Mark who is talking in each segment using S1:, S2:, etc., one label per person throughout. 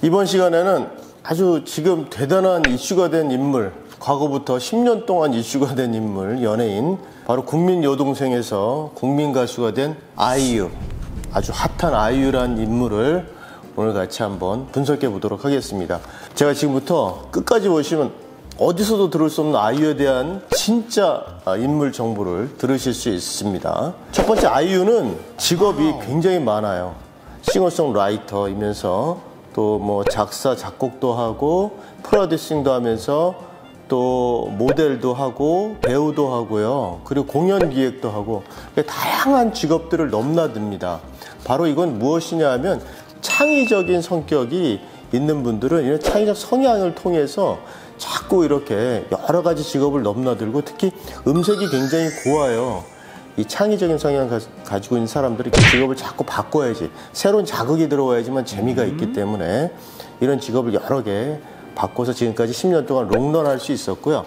S1: 이번 시간에는 아주 지금 대단한 이슈가 된 인물, 과거부터 10년 동안 이슈가 된 인물, 연예인, 바로 국민 여동생에서 국민 가수가 된 아이유, 아주 핫한 아이유란 인물을 오늘 같이 한번 분석해 보도록 하겠습니다. 제가 지금부터 끝까지 보시면 어디서도 들을 수 없는 아이유에 대한 진짜 인물 정보를 들으실 수 있습니다. 첫 번째, 아이유는 직업이 굉장히 많아요. 싱어송라이터이면서 또 뭐 작사, 작곡도 하고 프로듀싱도 하면서 또 모델도 하고 배우도 하고요. 그리고 공연 기획도 하고 다양한 직업들을 넘나듭니다. 바로 이건 무엇이냐 하면 창의적인 성격이 있는 분들은 이런 창의적 성향을 통해서 자꾸 이렇게 여러 가지 직업을 넘나들고 특히 음색이 굉장히 고와요. 이 창의적인 성향을 가지고 있는 사람들이 그 직업을 자꾸 바꿔야지, 새로운 자극이 들어와야지만 재미가 있기 때문에 이런 직업을 여러 개 바꿔서 지금까지 10년 동안 롱런할 수 있었고요.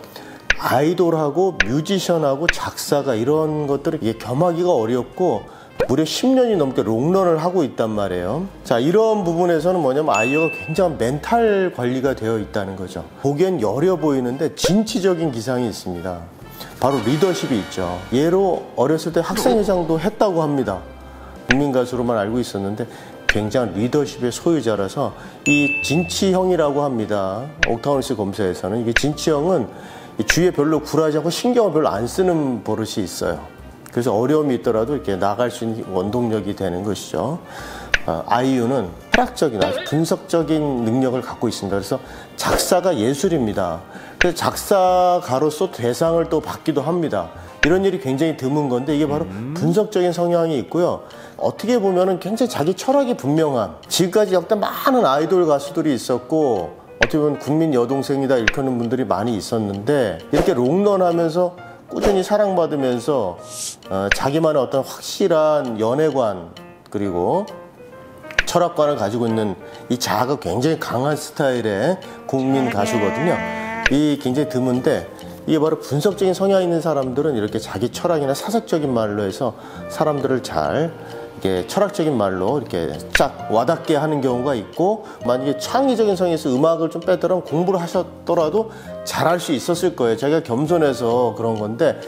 S1: 아이돌하고 뮤지션하고 작사가 이런 것들을 이게 겸하기가 어렵고 무려 10년이 넘게 롱런을 하고 있단 말이에요. 자, 이런 부분에서는 뭐냐면 아이유가 굉장한 멘탈 관리가 되어 있다는 거죠. 보기엔 여려 보이는데 진취적인 기상이 있습니다. 바로 리더십이 있죠. 얘로 어렸을 때 학생회장도 했다고 합니다. 국민 가수로만 알고 있었는데 굉장한 리더십의 소유자라서 이 진취형이라고 합니다. 옥타곤스 검사에서는 이게 진취형은 주위에 별로 굴하지 않고 신경을 별로 안 쓰는 버릇이 있어요. 그래서 어려움이 있더라도 이렇게 나갈 수 있는 원동력이 되는 것이죠. 아이유는 철학적인, 아주 분석적인 능력을 갖고 있습니다. 그래서 작사가 예술입니다. 그래서 작사가로서 대상을 또 받기도 합니다. 이런 일이 굉장히 드문 건데 이게 바로 분석적인 성향이 있고요. 어떻게 보면은 굉장히 자기 철학이 분명한, 지금까지 역대 많은 아이돌 가수들이 있었고 어떻게 보면 국민 여동생이다 일컫는 분들이 많이 있었는데 이렇게 롱런하면서 꾸준히 사랑받으면서 자기만의 어떤 확실한 연애관 그리고 철학관을 가지고 있는 이 자아가 굉장히 강한 스타일의 국민 가수거든요. 이 굉장히 드문데 이게 바로 분석적인 성향이 있는 사람들은 이렇게 자기 철학이나 사색적인 말로 해서 사람들을 잘 이렇게 철학적인 말로 이렇게 쫙 와닿게 하는 경우가 있고, 만약에 창의적인 성향에서 음악을 좀 빼더라면 공부를 하셨더라도 잘할 수 있었을 거예요. 자기가 겸손해서 그런 건데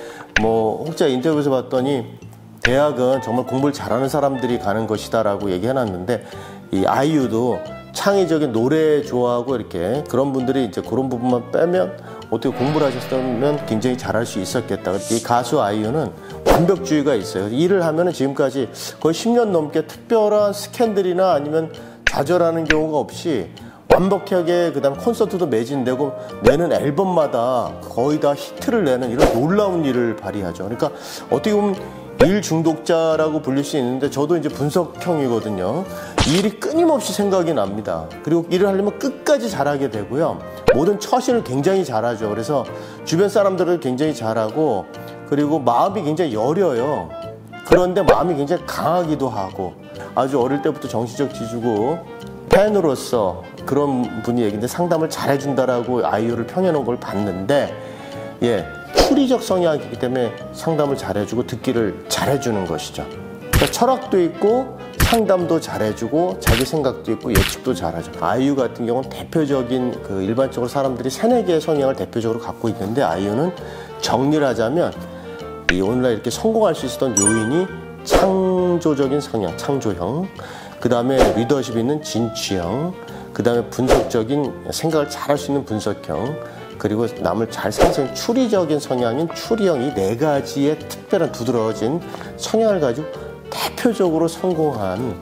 S1: 뭐 혹자 인터뷰에서 봤더니 대학은 정말 공부를 잘하는 사람들이 가는 것이다라고 얘기해놨는데 이 아이유도 창의적인 노래 좋아하고 이렇게 그런 분들이 이제 그런 부분만 빼면 어떻게 공부를 하셨다면 굉장히 잘할 수 있었겠다. 이 가수 아이유는 완벽주의가 있어요. 일을 하면은 지금까지 거의 10년 넘게 특별한 스캔들이나 아니면 좌절하는 경우가 없이 완벽하게 그다음 콘서트도 매진되고 내는 앨범마다 거의 다 히트를 내는 이런 놀라운 일을 발휘하죠. 그러니까 어떻게 보면 일 중독자라고 불릴 수 있는데 저도 이제 분석형이거든요. 일이 끊임없이 생각이 납니다. 그리고 일을 하려면 끝까지 잘하게 되고요. 모든 처신을 굉장히 잘하죠. 그래서 주변 사람들을 굉장히 잘하고 그리고 마음이 굉장히 여려요. 그런데 마음이 굉장히 강하기도 하고 아주 어릴 때부터 정신적 지주고 팬으로서 그런 분이 얘기인데 상담을 잘해준다라고 아이유를 평해놓은 걸 봤는데 추리적 성향이기 때문에 상담을 잘해주고 듣기를 잘해주는 것이죠. 그러니까 철학도 있고 상담도 잘해주고 자기 생각도 있고 예측도 잘하죠. 아이유 같은 경우는 대표적인 그 일반적으로 사람들이 3-4개의 성향을 대표적으로 갖고 있는데 아이유는 정리를 하자면 이 오늘날 이렇게 성공할 수 있었던 요인이 창조적인 성향, 창조형, 그 다음에 리더십 있는 진취형, 그 다음에 분석적인 생각을 잘할 수 있는 분석형, 그리고 남을 잘 생각하는 추리적인 성향인 추리형, 이 4가지의 특별한 두드러진 성향을 가지고 대표적으로 성공한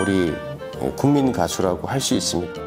S1: 우리 국민 가수라고 할 수 있습니다.